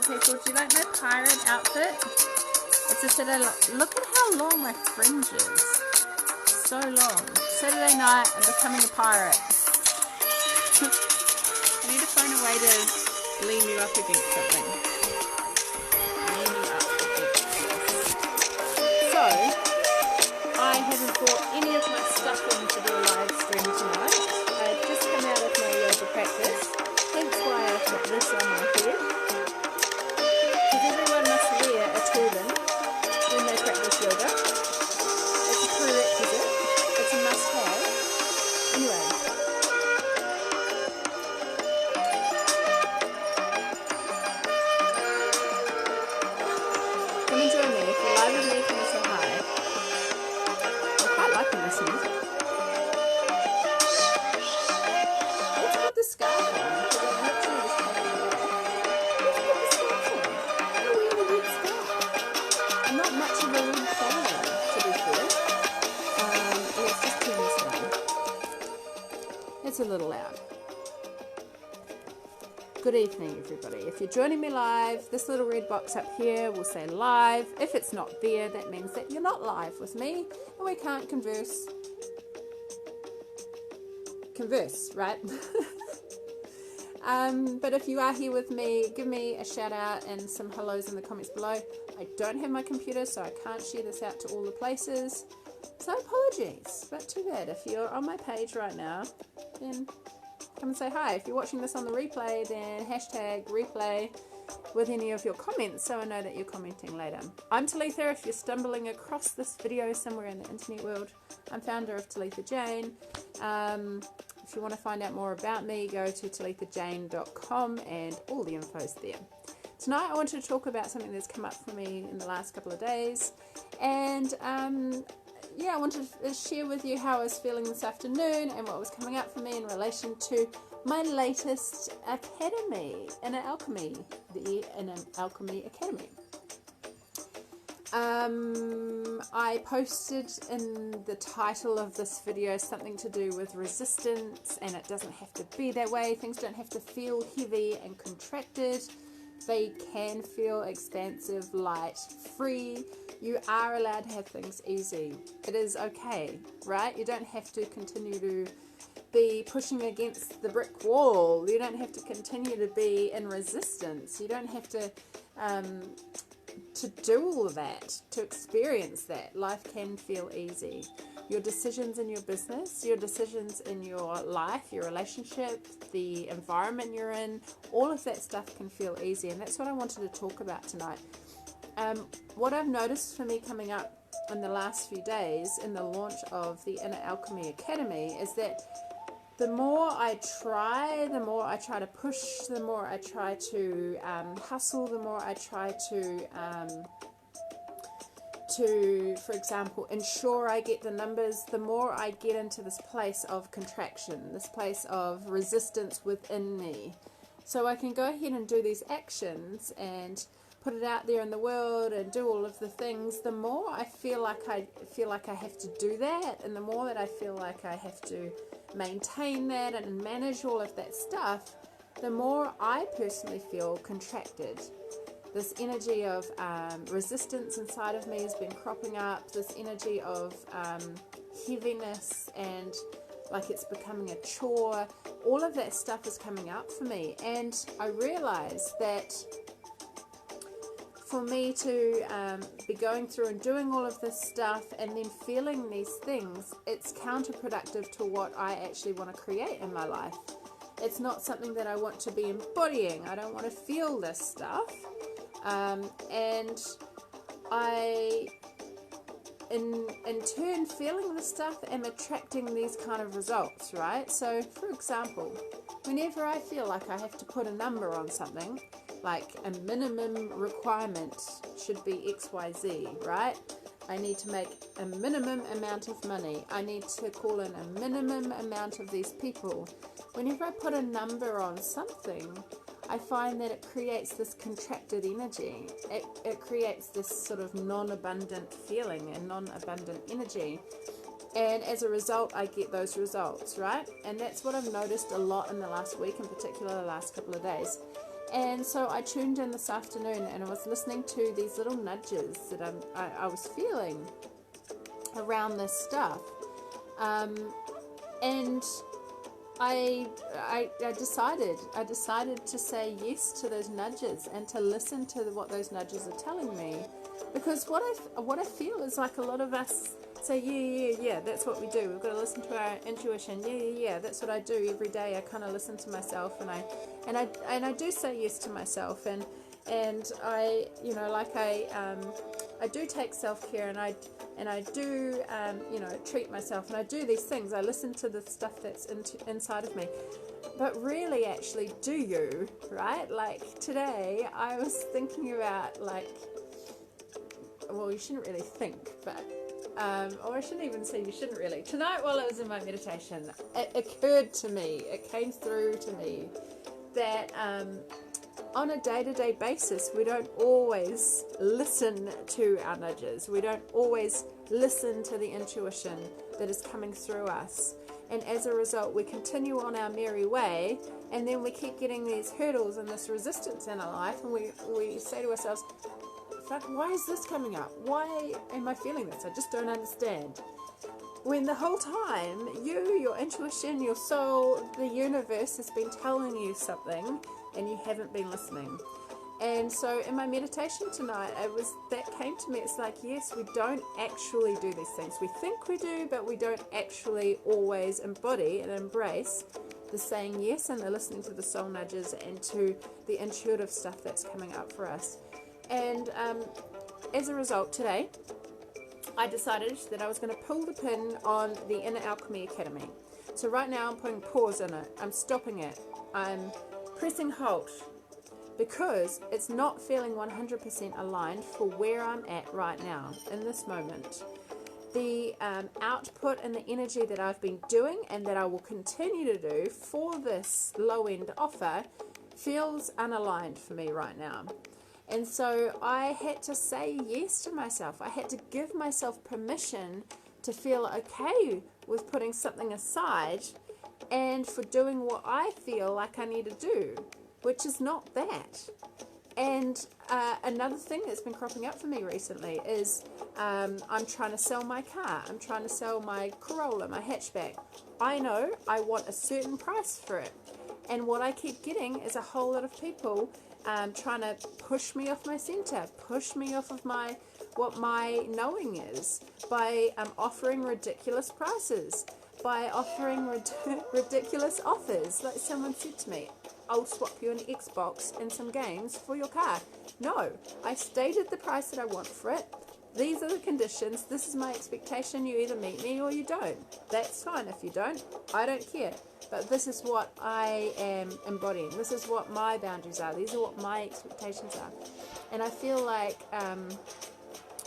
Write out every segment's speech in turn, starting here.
beautiful people. Do you like my pirate outfit? It's a Saturday. Look at how long my fringe is. So long. Saturday night, I'm becoming a pirate. I need to find a way to lean you up against something. Lean you up against this. So, I haven't brought any of my stuff in to do a live stream tonight. I've just come out of my yoga practice. Hence why I've got this on my head. Because everyone must wear a turban when they practice yoga. It's a prerequisite. It's a must-have. Anyway. Come and join me. If you're live with me, come and say hi. I quite like listening. Let's put the scarf on. Because I'm literally just taking it off. Let's put the scarf on. I wear a red scarf. I'm not much of a red fan, to be fair. Let's just turn this down. It's a little loud. Good evening, everybody. If you're joining me live, this little red box up here will say live. If it's not there, that means that you're not live with me and we can't converse, right? But if you are here with me, give me a shout out and some hellos in the comments below. I don't have my computer, so I can't share this out to all the places. So apologies, but too bad. If you're on my page right now, then come and say hi. If you're watching this on the replay, then hashtag replay with any of your comments so I know that you're commenting later. I'm Tulletha. If you're stumbling across this video somewhere in the internet world, I'm founder of Tulletha Jane. If you want to find out more about me, go to tullethajane.com and all the info's there. Tonight I wanted to talk about something that's come up for me in the last couple of days, and I wanted to share with you how I was feeling this afternoon and what was coming up for me in relation to my latest academy, the Alchemy Academy. I posted in the title of this video something to do with resistance, and it doesn't have to be that way. Things don't have to feel heavy and contracted. They can feel expansive, light, free. You are allowed to have things easy. It is okay, right? You don't have to continue to be pushing against the brick wall. You don't have to continue to be in resistance. You don't have to do all of that, to experience that. Life can feel easy. Your decisions in your business, your decisions in your life, your relationship, the environment you're in, all of that stuff can feel easy, and that's what I wanted to talk about tonight. What I've noticed for me coming up in the last few days in the launch of the Inner Alchemy Academy is that the more I try to push, the more I try to hustle, the more I try to, for example, ensure I get the numbers, the more I get into this place of contraction, this place of resistance within me. So I can go ahead and do these actions and put it out there in the world and do all of the things. The more I feel like I have to do that, and the more that I feel like I have to maintain that and manage all of that stuff, the more I personally feel contracted. This energy of resistance inside of me has been cropping up, this energy of heaviness and like it's becoming a chore. All of that stuff is coming up for me, and I realize that for me to be going through and doing all of this stuff and then feeling these things, it's counterproductive to what I actually want to create in my life. It's not something that I want to be embodying. I don't want to feel this stuff. And I, in turn, feeling this stuff, am attracting these kind of results, right? So, for example, whenever I feel like I have to put a number on something, like a minimum requirement should be XYZ, right? I need to make a minimum amount of money. I need to call in a minimum amount of these people. Whenever I put a number on something, I find that it creates this contracted energy. It creates this sort of non-abundant feeling and non-abundant energy. And as a result, I get those results, right? And that's what I've noticed a lot in the last week, in particular the last couple of days. And so I tuned in this afternoon and I was listening to these little nudges that I was feeling around this stuff. And I decided to say yes to those nudges and to listen to what those nudges are telling me, because what I feel is like a lot of us say, yeah, that's what we do. We've got to listen to our intuition. Yeah, that's what I do every day. I kind of listen to myself, and I do say yes to myself, and I, you know, like I do take self-care, and I do treat myself, and I do these things. I listen to the stuff that's inside of me. But really, actually, do you, right? Like today, I was thinking about, like, well, you shouldn't really think, but or I shouldn't even say you shouldn't really. Tonight, while I was in my meditation, it occurred to me, it came through to me that on a day-to-day basis, we don't always listen to our nudges. We don't always listen to the intuition that is coming through us. And as a result, we continue on our merry way, and then we keep getting these hurdles and this resistance in our life, and we say to ourselves, why is this coming up? Why am I feeling this? I just don't understand. When the whole time, your intuition, your soul, the universe has been telling you something and you haven't been listening. And so in my meditation tonight, that came to me. It's like, yes, we don't actually do these things. We think we do, but we don't actually always embody and embrace the saying yes and the listening to the soul nudges and to the intuitive stuff that's coming up for us. And as a result, today, I decided that I was going to pull the pin on the Inner Alchemy Academy. So right now I'm putting pause in it. I'm stopping it. I'm pressing halt because it's not feeling 100% aligned for where I'm at right now in this moment. The output and the energy that I've been doing and that I will continue to do for this low-end offer feels unaligned for me right now. And so I had to say yes to myself. I had to give myself permission to feel okay with putting something aside and for doing what I feel like I need to do, which is not that. And another thing that's been cropping up for me recently is I'm trying to sell my car. I'm trying to sell my Corolla, my hatchback. I know I want a certain price for it. And what I keep getting is a whole lot of people trying to push me off my center, push me off of what my knowing is by offering ridiculous prices, by offering ridiculous offers. Like someone said to me, I'll swap you an Xbox and some games for your car. No, I stated the price that I want for it. These are the conditions. This is my expectation. You either meet me or you don't. That's fine. If you don't, I don't care. But this is what I am embodying. This is what my boundaries are. These are what my expectations are. And I feel like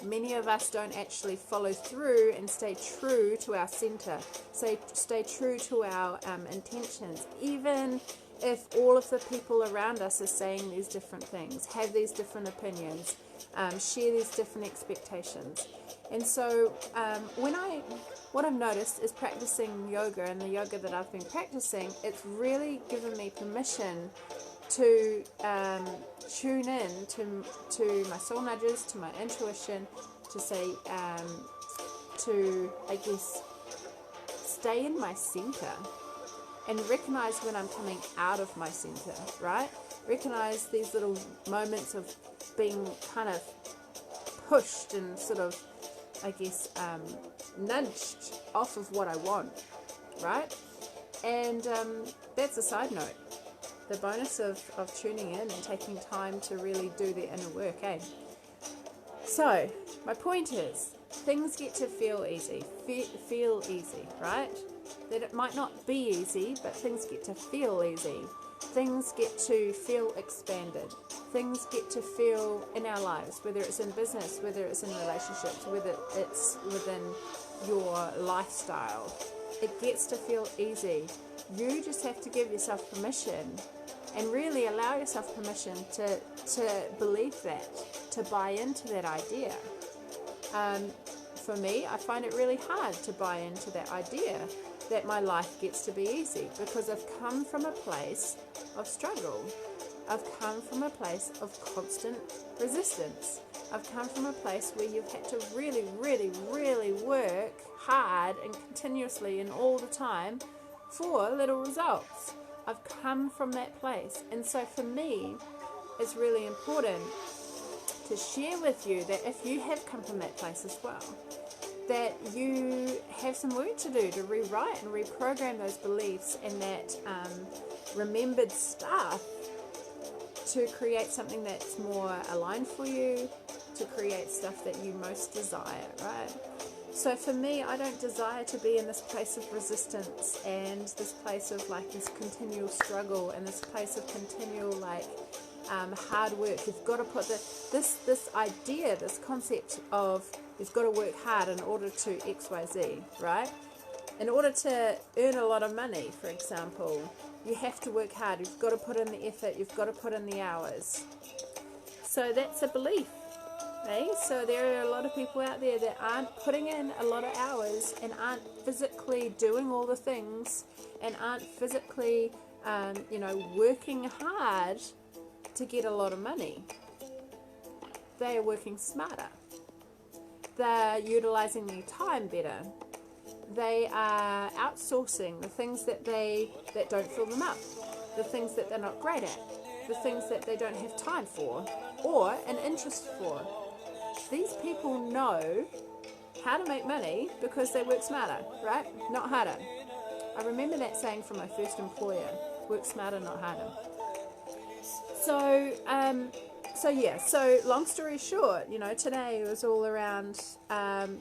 many of us don't actually follow through and stay true to our center. Stay true to our intentions. Even if all of the people around us are saying these different things, have these different opinions, share these different expectations. And so what I've noticed is practicing yoga, and the yoga that I've been practicing, it's really given me permission to tune in to my soul nudges, to my intuition, to say, to, I guess, stay in my center and recognize when I'm coming out of my center, right? Recognize these little moments of being kind of pushed and sort of, I guess, nudged off of what I want, right? And that's a side note. The bonus of tuning in and taking time to really do the inner work, eh? So, my point is, things get to feel easy. Feel easy, right? That it might not be easy, but things get to feel easy. Things get to feel expanded. Things get to feel in our lives, whether it's in business, whether it's in relationships, whether it's within your lifestyle. It gets to feel easy. You just have to give yourself permission and really allow yourself permission to believe that, to buy into that idea. For me, I find it really hard to buy into that idea that my life gets to be easy, because I've come from a place of struggle. I've come from a place of constant resistance. I've come from a place where you've had to really, really, really work hard and continuously and all the time for little results. I've come from that place. And so for me, it's really important to share with you that if you have come from that place as well, that you have some work to do to rewrite and reprogram those beliefs and that remembered stuff to create something that's more aligned for you, to create stuff that you most desire, right? So for me, I don't desire to be in this place of resistance and this place of like this continual struggle and this place of continual like hard work. You've got to put this idea, this concept of you've got to work hard in order to XYZ, right? In order to earn a lot of money, for example, you have to work hard. You've got to put in the effort. You've got to put in the hours. So that's a belief. So there are a lot of people out there that aren't putting in a lot of hours and aren't physically doing all the things and aren't physically, working hard to get a lot of money. They are working smarter. They're utilizing their time better. They are outsourcing the things that don't fill them up, the things that they're not great at, the things that they don't have time for or an interest for. These people know how to make money because they work smarter, right? Not harder. I remember that saying from my first employer, work smarter, not harder. So long story short, today was all around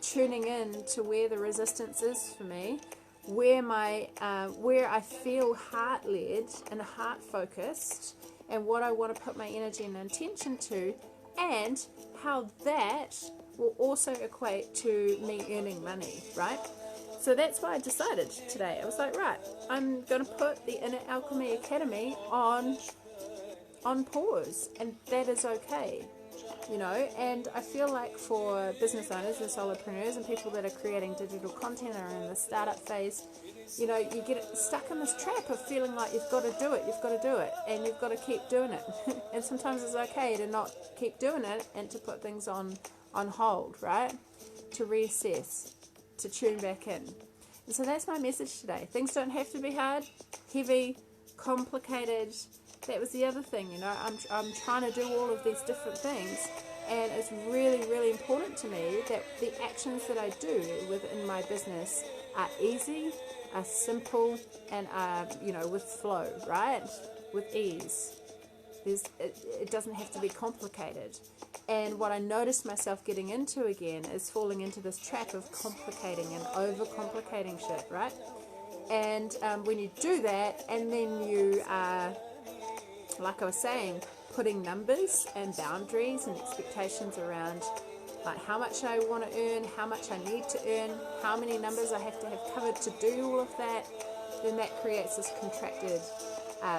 tuning in to where the resistance is for me, where I feel heart-led and heart-focused, and what I want to put my energy and intention to, and how that will also equate to me earning money, right? So that's why I decided today. I was like, right, I'm going to put the Inner Alchemy Academy on pause, and that is okay, and I feel like for business owners and solopreneurs and people that are creating digital content or in the startup phase, you get stuck in this trap of feeling like you've got to do it, and you've got to keep doing it. And sometimes it's okay to not keep doing it and to put things on hold, right? To reassess, to tune back in. And so that's my message today. Things don't have to be hard, heavy, complicated. That was the other thing, I'm trying to do all of these different things, and it's really, really important to me that the actions that I do within my business are easy, are simple, and are, with flow, right? With ease. It doesn't have to be complicated. And what I noticed myself getting into again is falling into this trap of complicating and overcomplicating shit, right? And when you do that, and then you are, like I was saying, putting numbers and boundaries and expectations around like how much I want to earn, how much I need to earn, how many numbers I have to have covered to do all of that, then that creates this contracted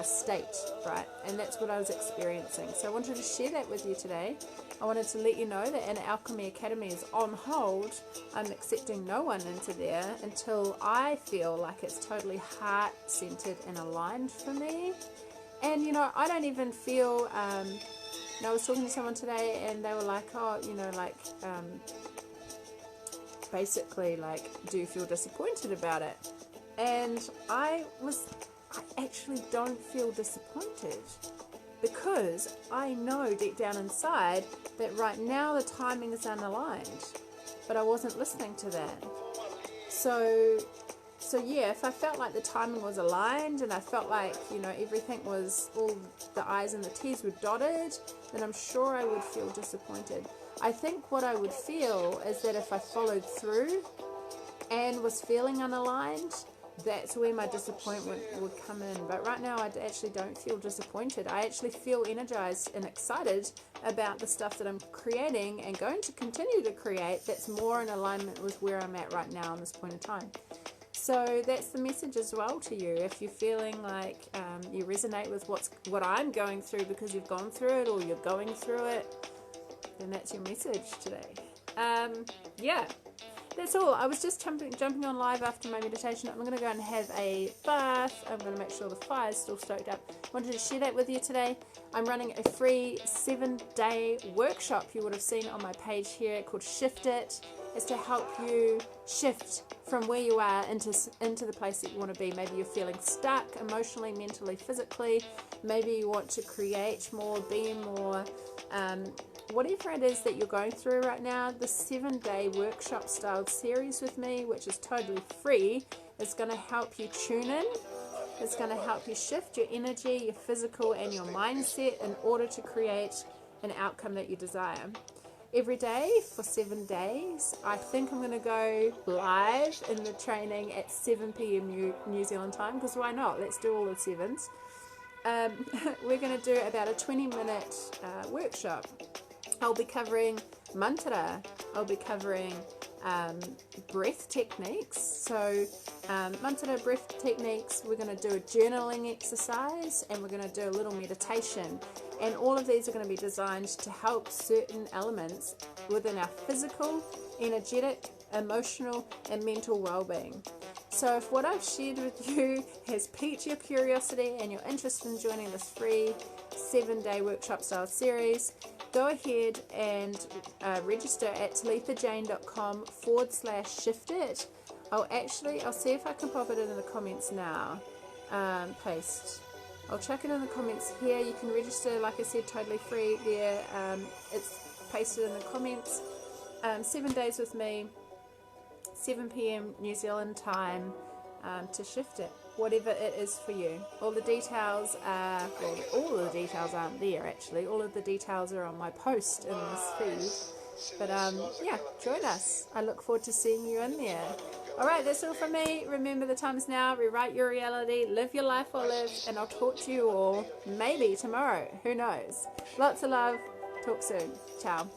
state, right? And that's what I was experiencing. So I wanted to share that with you today. I wanted to let you know that Inner Alchemy Academy is on hold. I'm accepting no one into there until I feel like it's totally heart-centered and aligned for me. And, I don't even feel, I was talking to someone today and they were like, basically, do you feel disappointed about it? And I actually don't feel disappointed because I know deep down inside that right now the timing is unaligned, but I wasn't listening to that. So yeah, if I felt like the timing was aligned and I felt like, everything was, all the I's and the T's were dotted, then I'm sure I would feel disappointed. I think what I would feel is that if I followed through and was feeling unaligned, that's where my disappointment would come in. But right now I actually don't feel disappointed. I actually feel energized and excited about the stuff that I'm creating and going to continue to create that's more in alignment with where I'm at right now in this point in time. So that's the message as well to you. If you're feeling like you resonate with what I'm going through because you've gone through it or you're going through it, then that's your message today. Yeah. that's all. I was just jumping on live after my meditation. I'm going to go and have a bath. I'm going to make sure the fire's still stoked up. Wanted to share that with you today. I'm running a free 7-day workshop you would have seen on my page here called Shift It. It's to help you shift from where you are into the place that you want to be. Maybe you're feeling stuck emotionally, mentally, physically. Maybe you want to create more, be more. Whatever it is that you're going through right now, the 7-day workshop style series with me, which is totally free, is going to help you tune in. It's going to help you shift your energy, your physical and your mindset in order to create an outcome that you desire. Every day for 7 days. I think I'm going to go live in the training at 7 p.m. New Zealand time, because why not? Let's do all the 7s. We're going to do about a 20-minute workshop. I'll be covering mantra. I'll be covering breath techniques. So mantra, breath techniques. We're going to do a journaling exercise, and we're going to do a little meditation. And all of these are going to be designed to help certain elements within our physical, energetic, emotional, and mental well-being. So if what I've shared with you has piqued your curiosity and you're interested in joining this free 7-day workshop style series, go ahead and register at tulethajane.com/shiftit. I'll see if I can pop it in the comments now. Paste. I'll chuck it in the comments here. You can register, like I said, totally free there. It's pasted in the comments. 7 days with me, 7 p.m. New Zealand time, to shift it, whatever it is for you. All the details are, well, all of the details aren't there actually. All of the details are on my post in this feed. But yeah, join us. I look forward to seeing you in there. Alright, that's all from me. Remember, the time is now. Rewrite your reality. Live your life well lived. And I'll talk to you all maybe tomorrow. Who knows? Lots of love. Talk soon. Ciao.